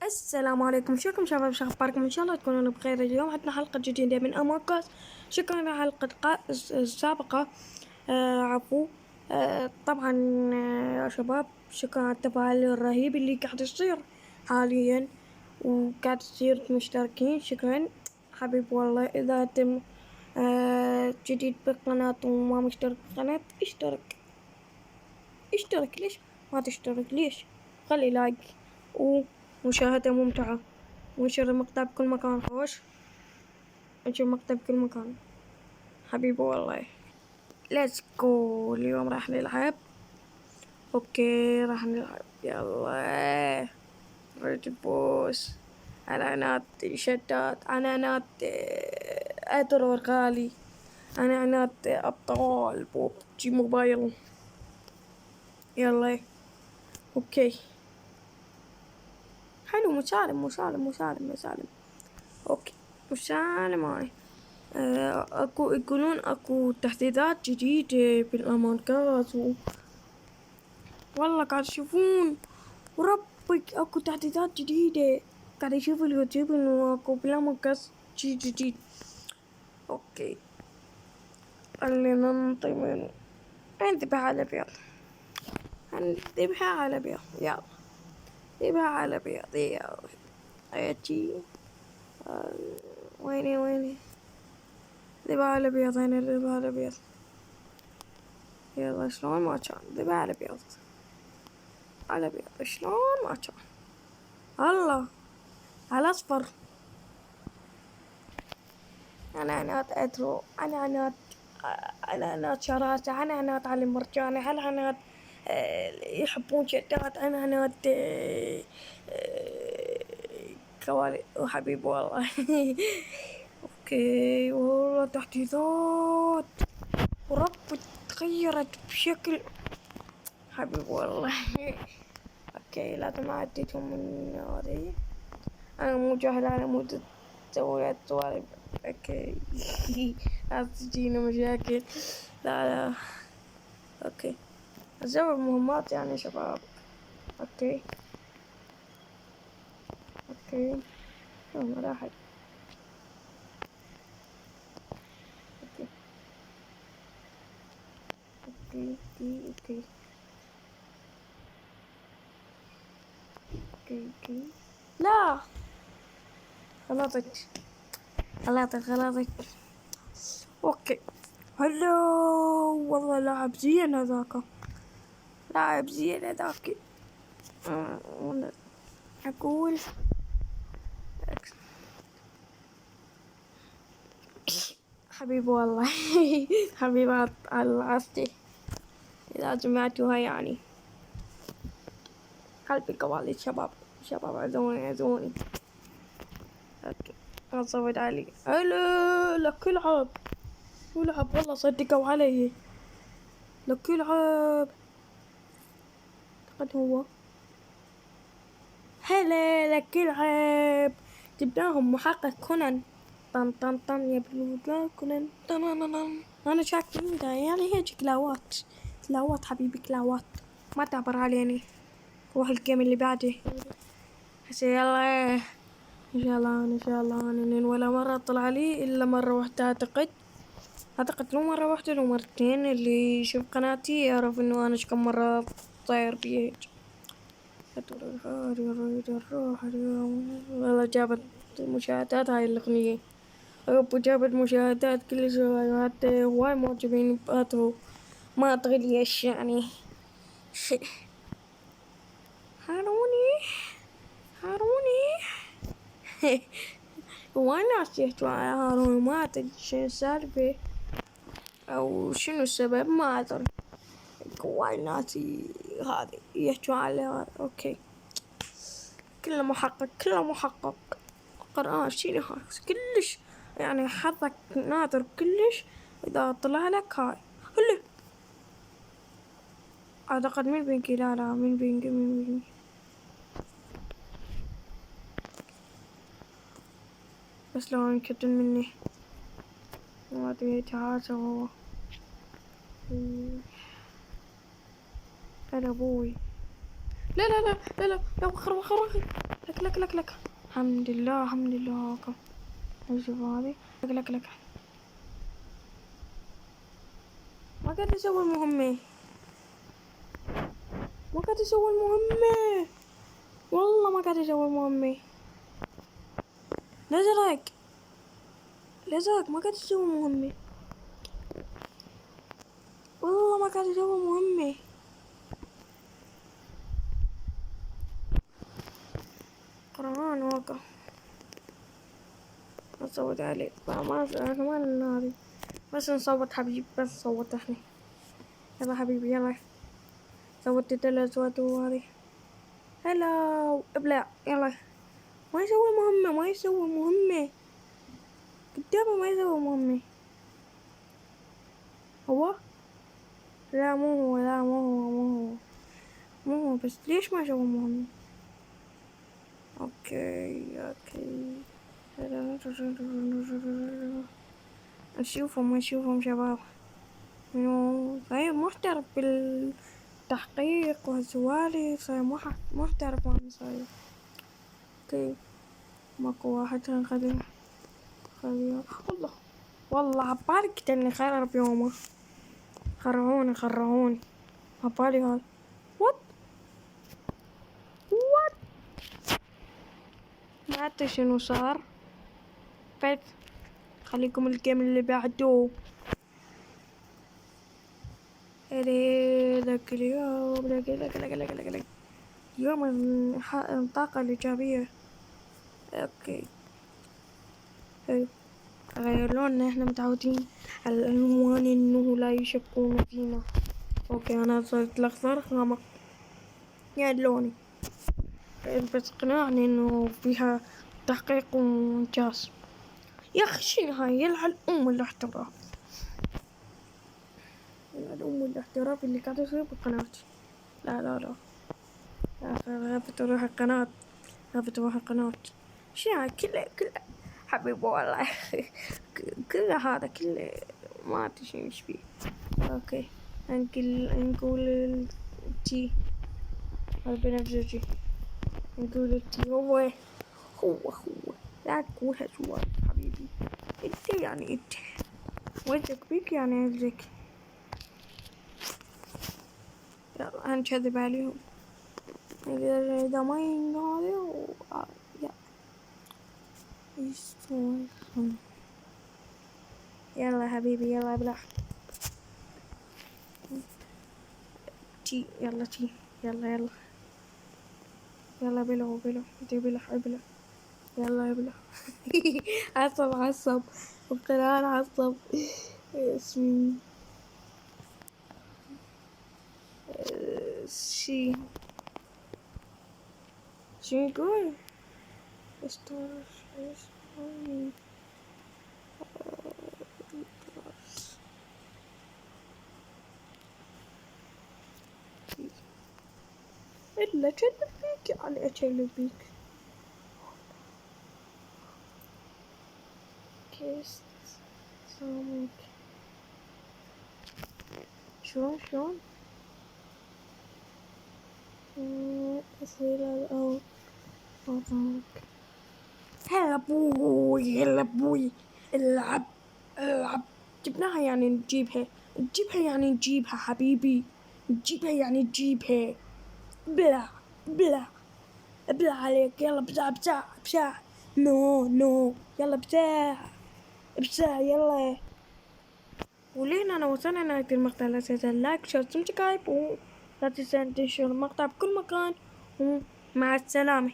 السلام عليكم، شكرا شباب، شو اخباركم؟ ان شاء الله تكونون بخير. اليوم عندنا حلقة جديدة من امونج. شكرا على الحلقة السابقة. عفو. طبعا. يا شباب، شكرا على التفاعل الرهيب اللي قاعد يصير حاليا، وقاعد تصير مشتركين. شكرا حبيب والله. اذا تم جديد بالقناة وما مشترك بالقناة، اشترك. ليش ما تشترك؟ ليش؟ خلي لايك ومشاهدة ممتعة، وانشر المقطع بكل مكان. خوش انشر المقطع بكل مكان حبيبي والله. ليتس جو. اليوم راح نلعب. اوكي راح نلعب. يلا ريد بوس. اعلانات شتات، اعلانات اترور غالي، اعلانات ابطال بوبجي موبايل. يلا اوكي. حلو. مسالم. اوكي مسالم هاي. اكو يقولون اكو تحديثات جديدة بالامونكاس والله قاعد يشوفون. وربك اكو تحديثات جديدة. قاعد يشوف اليوتيوب انه اكو بالامونكاس شي جديد. اوكي خلينا ننطي من انتبه على بيض. انتبه على بيض. يلا انتبه على بيض. يلا ايتي. ويني ذبح على بيض. هنا ذبح على بيض. يلا شلون ما كان ذبح على بيض. على بيض شلون ما كان. الله على اصفر. انا ادرو. انا شراسة. انا على المرجانة. انا يحبون شتات. انا كوارث وحبيب والله. اوكي والله تحديثات ورب تغيرت بشكل حبيب والله. اوكي لازم اعديتهم من هذه. انا مو جاهل. انا مو تسوي السوالف. اوكي. لا تجينا مشاكل. لا. اوكي اسوي مهمات يعني شباب. اوكي راحت. اوكي لا غلطت. اوكي هلو. والله لاعب زين هذاك. اقول حبيب والله. حبيبات العستي اذا جمعتوها يعني. قلبي قوالي. شباب عزوني. اوكي صوت علي. هلا لك العب والله صدقوا علي. لك العب. قد هو هلا لك العب. جبناهم محقق كونان. طن يا بلوغ كونان. طن. انا شاكين ده يعني هيك كلاوات حبيبي كلاوات. ما تعبر عليني. روح الجيم اللي بعده. هسه يلا ان شاء الله انا ولا مرة طلع لي الا مرة واحدة. اعتقد لو مرة واحدة لو مرتين. اللي يشوف قناتي يعرف انه انا كم مرة طاير بيه. والله جابت مشاهدات هاي الاغنية. رب جابت مشاهدات كل شوي. حتى هواي معجبين باتو. ما ادري ليش يعني. هاروني. هواي ناس يحكوا على هارون. ما ادري شنو السالفة او شنو السبب. ما ادري. هواي ناس هذي يحكوا على هذا. اوكي كله محقق. قرآن شيني هاي كلش يعني. حظك نادر كلش اذا طلع لك هاي. هلا اعتقد من بينكي. لا من بينكي. بس لو انكتن مني ما ادري تعاسة هو. هلا ابوي. لا وخر. لك الحمد لله الحمد لله. نشوف هذه. لك ما قاعد اسوي المهمة، ما قاعد اسوي المهمة، والله ما قاعد اسوي المهمة. الازرق ما قاعد اسوي المهمة، والله ما قاعد اسوي المهمة. قرآن واقع ما صوت عليك ما كمان هذه بس نصوت حبيبي، بس صوت احنا. يلا حبيبي يلا صوت 3 أصوات وهذه. هلا ابلع يلا. ما يسوي مهمة، ما يسوي مهمة قدامه، ما يسوي مهمة. هو لا مو هو، لا مو هو بس ليش ما يسوي مهمة؟ اوكي نشوفهم شباب. منو صاير محترف بالتحقيق والسوالف، صاير محترف وانا صاير. اوكي ماكو واحد خليه الله، والله عبالك اني خرب يومه. خرعوني عبالي هذا. وات ما أدري شنو صار. بس خليكم الجيم اللي بعده. لك اليوم لك يوم الطاقة الإيجابية. اوكي حلو. غير لوننا، احنا متعودين على الألوان انه لا يشكون فينا. اوكي انا صرت الأخضر غامق يا لوني، بس اقنعني انه فيها تحقيق ممتاز. يا اخي شنو هاي؟ يلعن الاحتراف، يلعن الاحتراف اللي قاعد يصير بقناتي. لا خافت اروح القناة. شنو هاي؟ كله حبيبي والله كله هذا كله ما ادري شنو ايش فيه. اوكي نقول تي هذا بنفسجي. نقول التي هو لا تقولها سؤال حبيبي. انت يعني انت وجهك بيك يعني أجلك. يلا هنكذب عليهم إذا ما ينقالوا يلا حبيبي يلا ابلع تي. يلا تي يلا بلو تي ابلع يلا ابلع عصب وقران عصب. اسمي شي شو يقول إلا بيك يعني أكلبيك كيس سامك. شلون أصير أو أطاك. هلا بوي العب جبناها يعني نجيبها يعني نجيبها حبيبي، نجيبها يعني نجيبها. بلا عليك. يلا بساع نو يلا بساع يلا. ولين أنا وصلنا نهاية المقطع، لا تنسى اللايك شير سبسكرايب ولا تنسى تنشر المقطع بكل مكان. ومع السلامة.